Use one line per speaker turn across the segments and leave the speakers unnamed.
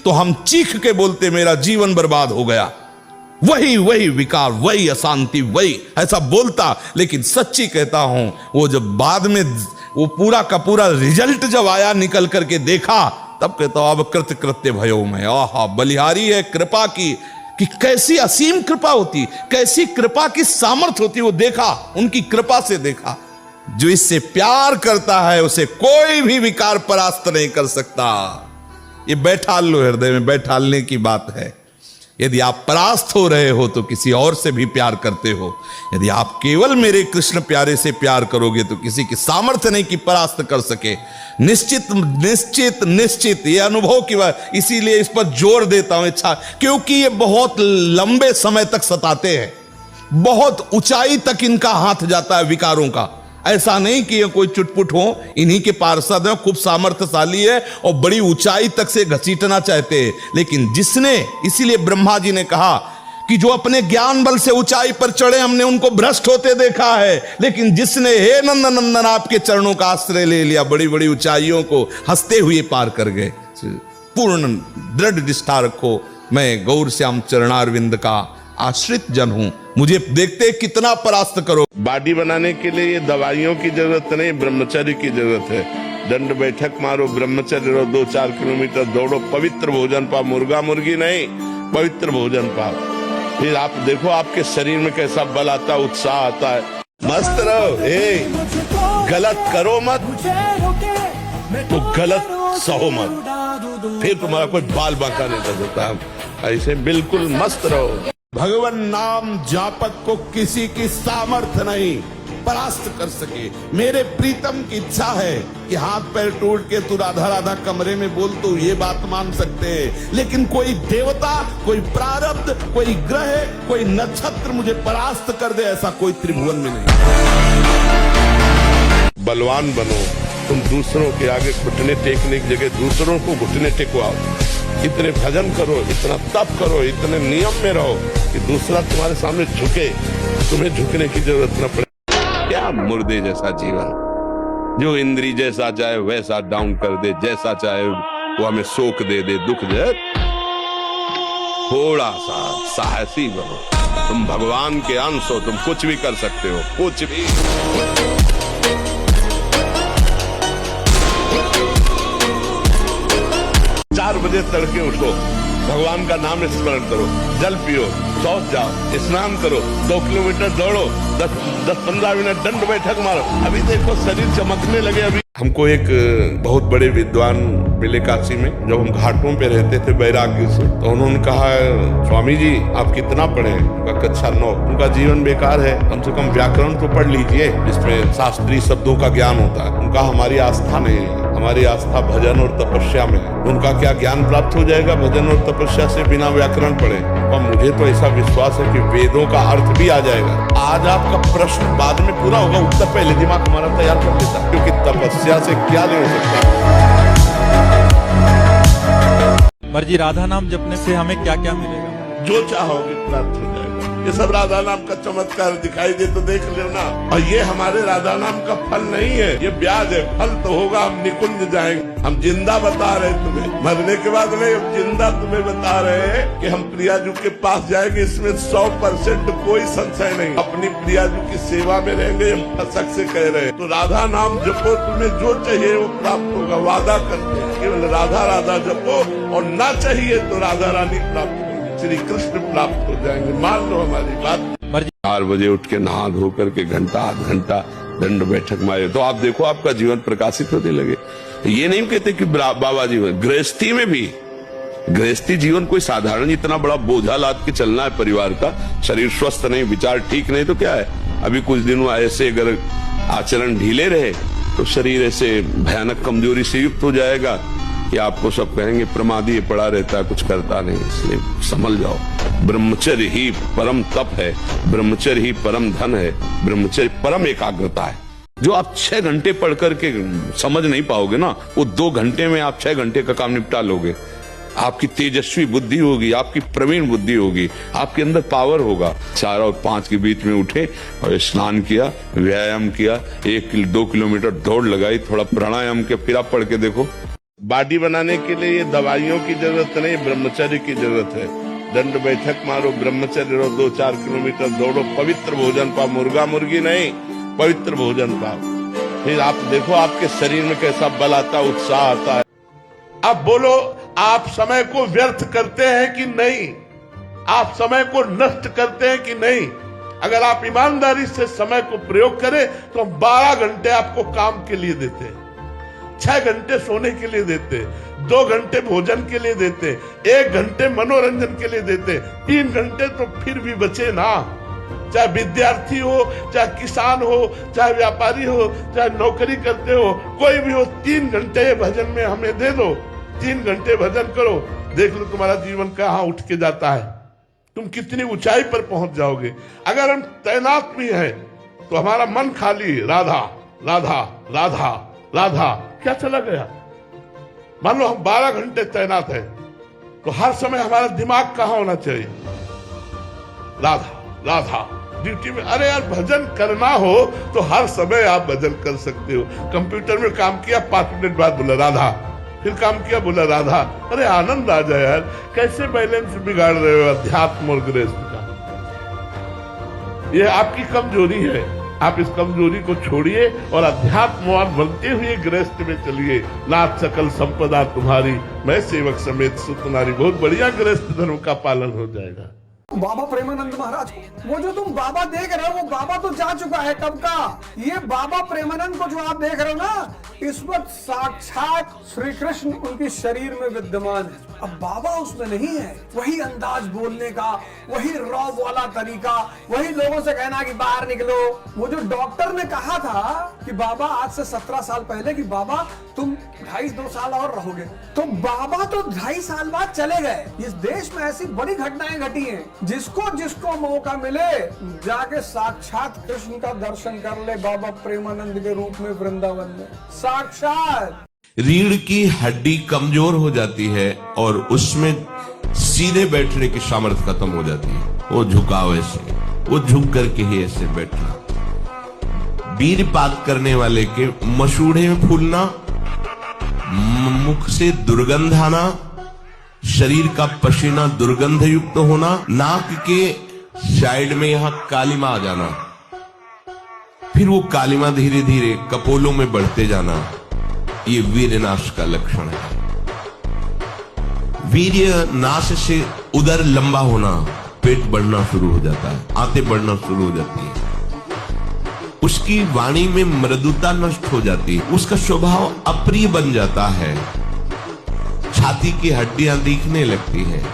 तो हम चीख के बोलते मेरा जीवन बर्बाद हो गया। वही वही विकार, वही अशांति, वही ऐसा बोलता। लेकिन सच्ची कहता हूं, वो जब बाद में वो पूरा का पूरा रिजल्ट जब आया, निकल करके देखा, तब कहता हूं अब कृत्य कृत्य भयो में। आहा, बलिहारी है कृपा की, कि कैसी असीम कृपा होती, कैसी कृपा की सामर्थ्य होती। वो देखा, उनकी कृपा से देखा। जो इससे प्यार करता है उसे कोई भी विकार परास्त नहीं कर सकता। ये बैठाल लो हृदय में, बैठालने की बात है। यदि आप परास्त हो रहे हो तो किसी और से भी प्यार करते हो। यदि आप केवल मेरे कृष्ण प्यारे से प्यार करोगे तो किसी की सामर्थ्य नहीं कि परास्त कर सके। निश्चित निश्चित निश्चित ये अनुभव की बात, इसीलिए इस पर जोर देता हूं इच्छा, क्योंकि ये बहुत लंबे समय तक सताते हैं। बहुत ऊंचाई तक इनका हाथ जाता है विकारों का। ऐसा नहीं कि ये कोई चुटपुट हो, इन्हीं के पार्षद हैं, खूब सामर्थ्यशाली है और बड़ी ऊंचाई तक से घसीटना चाहते हैं। लेकिन जिसने, इसीलिए ब्रह्मा जी ने कहा कि जो अपने ज्ञान बल से ऊंचाई पर चढ़े हमने उनको भ्रष्ट होते देखा है, लेकिन जिसने हे नंदन नंदन आपके चरणों का आश्रय ले लिया, बड़ी बड़ी ऊंचाइयों को हंसते हुए पार कर गए। पूर्ण दृढ़ निष्ठा रखो, मैं गौर श्याम चरणारविंद का आश्रित जन हूं, मुझे देखते कितना परास्त करो।
बॉडी बनाने के लिए ये दवाइयों की जरूरत नहीं, ब्रह्मचर्य की जरूरत है। दंड बैठक मारो, ब्रह्मचर्य रहो, 2-4 किलोमीटर दौड़ो, पवित्र भोजन पाओ, मुर्गा मुर्गी नहीं, पवित्र भोजन पाओ। फिर आप देखो आपके शरीर में कैसा बल आता, उत्साह आता है। मस्त रहो, गलत करो मत तो गलत सहो मत, फिर तुम्हारा कोई बाल बांका नहीं कर सकता। ऐसे बिल्कुल मस्त रहो। भगवान नाम जापक को किसी की सामर्थ्य नहीं परास्त कर सके। मेरे प्रीतम की इच्छा है कि हाथ पैर टूट के तू राधा राधा कमरे में बोल, तो ये बात मान सकते हैं, लेकिन कोई देवता, कोई प्रारब्ध, कोई ग्रह, कोई नक्षत्र मुझे परास्त कर दे, ऐसा कोई त्रिभुवन में नहीं। बलवान बनो, तुम दूसरों के आगे घुटने टेकने की जगह दूसरों को घुटने टेकवाओ। इतने भजन करो, इतना तप करो, इतने नियम में रहो कि दूसरा तुम्हारे सामने झुके, तुम्हें झुकने की जरूरत न पड़े। क्या मुर्दे जैसा जीवन, जो इंद्री जैसा चाहे वैसा डाउन कर दे, जैसा चाहे वो हमें शोक दे दे, दुख दे। थोड़ा सा साहसी बनो, तुम भगवान के अंश हो, तुम कुछ भी कर सकते हो, कुछ भी। 4 बजे तड़के उठो, भगवान का नाम स्मरण करो, जल पियो, शौच जाओ, स्नान करो, 2 किलोमीटर दौड़ो, 10-15 मिनट दंड बैठक मारो। अभी देखो शरीर चमकने लगे। अभी हमको एक बहुत बड़े विद्वान मिले काशी में, जब हम घाटों पे रहते थे वैराग्य से, तो उन्होंने कहा स्वामी जी आप कितना पढ़े? उनका कक्षा 9। उनका जीवन बेकार है, कम से कम व्याकरण तो पढ़ लीजिए, इसमें शास्त्रीय शब्दों का ज्ञान होता है। उनका हमारी आस्था नहीं है, हमारी आस्था भजन और तपस्या में है। उनका क्या ज्ञान प्राप्त हो जाएगा भजन और तपस्या से बिना व्याकरण पढ़े? और मुझे तो ऐसा विश्वास है कि वेदों का अर्थ भी आ जाएगा। आज आपका प्रश्न बाद में पूरा होगा, उत्तर पहले दिमाग हमारा तैयार कर देता, क्योंकि तपस्या से क्या ले सकता है।
मर्जी राधा नाम जपने से हमें क्या क्या मिलेगा?
जो चाहोगे प्राप्त हो जाएगा। ये सब राधा नाम का चमत्कार दिखाई दे तो देख लेना। और ये हमारे राधा नाम का फल नहीं है, ये ब्याज है। फल तो होगा, हम निकुंज जाएंगे। हम जिंदा बता रहे तुम्हें, मरने के बाद नहीं, हम जिंदा तुम्हें बता रहे हैं कि हम प्रियाजू के पास जाएंगे। इसमें 100% कोई संशय नहीं। अपनी प्रियाजू की सेवा में रहेंगे, हम कसक से कह रहे हैं। तो राधा नाम जपो, तुम्हें जो चाहिए वो प्राप्त होगा। वादा करते हैं केवल राधा राधा जपो, और ना चाहिए तो राधा रानी प्राप्त होगी, श्री कृष्ण प्राप्त हो जाएंगे। मान लो हमारी बात। 4 बजे उठ के नहा धो करके घंटा आध घंटा दंड बैठक मारे, तो आप देखो आपका जीवन प्रकाशित होने लगे। ये नहीं कहते कि बाबा जीवन, गृहस्थी में भी, गृहस्थी जीवन कोई साधारण इतना बड़ा बोझा लाद के चलना है परिवार का। शरीर स्वस्थ नहीं, विचार ठीक नहीं तो क्या है? अभी कुछ दिनों ऐसे अगर आचरण ढीले रहे तो शरीर ऐसे भयानक कमजोरी से युक्त हो जाएगा कि आपको सब कहेंगे प्रमादी पड़ा रहता है, कुछ करता नहीं। इसलिए समझ जाओ, ब्रह्मचर्य ही परम तप है, ब्रह्मचर्य ही परम धन है, ब्रह्मचर्य परम एकाग्रता है। जो आप 6 घंटे पढ़ करके समझ नहीं पाओगे ना, वो 2 घंटे में आप 6 घंटे का काम निपटा लोगे। आपकी तेजस्वी बुद्धि होगी, आपकी प्रवीण बुद्धि होगी, आपके अंदर पावर होगा। 4 और 5 के बीच में उठे और स्नान किया, व्यायाम किया, 1-2 किलोमीटर दौड़ लगाई, थोड़ा प्राणायाम किया, फिर आप पढ़ के देखो बॉडी बनाने के लिए ये दवाइयों की जरूरत नहीं, ब्रह्मचर्य की जरूरत है। दंड बैठक मारो, ब्रह्मचर्य रहो, 2-4 किलोमीटर दौड़ो, पवित्र भोजन पाओ, मुर्गा मुर्गी नहीं, पवित्र भोजन पाओ। फिर आप देखो आपके शरीर में कैसा बल आता है, उत्साह आता है। अब बोलो, आप समय को व्यर्थ करते हैं कि नहीं? आप समय को नष्ट करते हैं कि नहीं? अगर आप ईमानदारी से समय को प्रयोग करें तो 12 घंटे आपको काम के लिए देते हैं, 6 घंटे सोने के लिए देते, 2 घंटे भोजन के लिए देते, 1 घंटे मनोरंजन के लिए देते, 3 घंटे तो फिर भी बचे ना। चाहे विद्यार्थी हो, चाहे किसान हो, चाहे व्यापारी हो, चाहे नौकरी करते हो, कोई भी हो, 3 घंटे भजन में हमें दे दो, 3 घंटे भजन करो, देख लो तुम्हारा जीवन कहाँ उठ के जाता है, तुम कितनी ऊंचाई पर पहुंच जाओगे। अगर हम तैनात भी हैं तो हमारा मन खाली, राधा राधा राधा राधा क्या चला गया। मान लो हम 12 घंटे तैनात हैं तो हर समय हमारा दिमाग कहाँ होना चाहिए? राधा राधा ड्यूटी में। अरे यार, भजन करना हो तो हर समय आप भजन कर सकते हो। कंप्यूटर में काम किया, 5 मिनट बाद बोला राधा, फिर काम किया, बोला राधा। अरे आनंद आ जाए यार। कैसे बैलेंस बिगाड़ रहे हो अध्यात्म और गृहस्थ का? ये आपकी कमजोरी है। आप इस कमजोरी को छोड़िए और अध्यात्मवान बनते हुए गृहस्थ में चलिए। नाथ सकल संपदा तुम्हारी, मैं सेवक समेत सुत नारी। बहुत बढ़िया गृहस्थ धर्म का पालन हो जाएगा।
बाबा प्रेमानंद महाराज, वो जो तुम बाबा देख रहे हो वो बाबा तो जा चुका है कब का। ये बाबा प्रेमानंद को जो आप देख रहे हो ना, इस वक्त साक्षात श्री कृष्ण उनके शरीर में विद्यमान है। अब बाबा उसमें नहीं है। वही अंदाज बोलने का, वही रॉब वाला तरीका, वही लोगों से कहना कि बाहर निकलो। वो जो डॉक्टर ने कहा था कि बाबा आज से 17 साल पहले कि बाबा तुम 2.5-2 साल और रहोगे, तो बाबा तो 2.5 साल बाद चले गए। इस देश में ऐसी बड़ी घटनाएं घटी हैं। जिसको मौका मिले जाके साक्षात कृष्ण का दर्शन कर ले, बाबा प्रेमानंद के रूप में वृंदावन में साक्षात।
रीढ़ की हड्डी कमजोर हो जाती है और उसमें सीधे बैठने की सामर्थ्य खत्म हो जाती है। वो झुकाव ऐसे, वो झुक करके ही ऐसे बैठना। वीरपात करने वाले के मसूड़े में फूलना, मुख से दुर्गंध आना, शरीर का पसीना दुर्गंध युक्त होना, नाक के साइड में यहां कालिमा आ जाना, फिर वो कालिमा धीरे धीरे कपोलों में बढ़ते जाना, ये वीर्य नाश का लक्षण है। वीर्य नाश से उदर लंबा होना, पेट बढ़ना शुरू हो जाता है, आंतें बढ़ना शुरू हो जाती है, उसकी वाणी में मृदुता नष्ट हो जाती है, उसका स्वभाव अप्रिय बन जाता है, छाती की हड्डियां दिखने लगती हैं।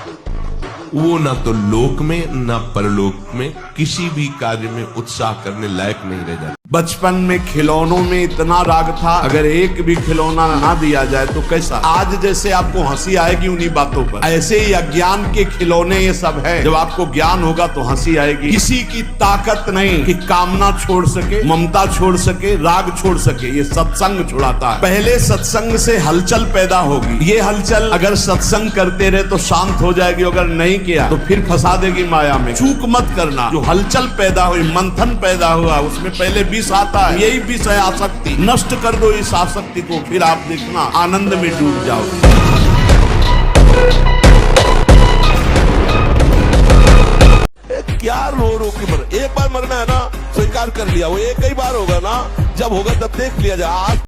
वो ना तो लोक में ना परलोक में किसी भी कार्य में उत्साह करने लायक नहीं रह जाता।
बचपन में खिलौनों में इतना राग था, अगर एक भी खिलौना ना दिया जाए तो कैसा। आज जैसे आपको हंसी आएगी उन्हीं बातों पर, ऐसे ही अज्ञान के खिलौने ये सब है। जब आपको ज्ञान होगा तो हंसी आएगी। किसी की ताकत नहीं कि कामना छोड़ सके, ममता छोड़ सके, राग छोड़ सके। ये सत्संग छुड़ाता है। पहले सत्संग से हलचल पैदा होगी। ये हलचल अगर सत्संग करते रहे तो शांत हो जाएगी, अगर नहीं किया तो फिर फंसा देगी माया में। चूक मत करना। जो हलचल पैदा हुई, मंथन पैदा हुआ, उसमें पहले विष आता है। यही विष है आसक्ति। नष्ट कर दो इस आसक्ति को, फिर आप देखना आनंद में डूब जाओ।
क्या रो के मर, एक बार मरना है ना, स्वीकार कर लिया। वो एक ही बार होगा ना, जब होगा तब देख लिया जाए।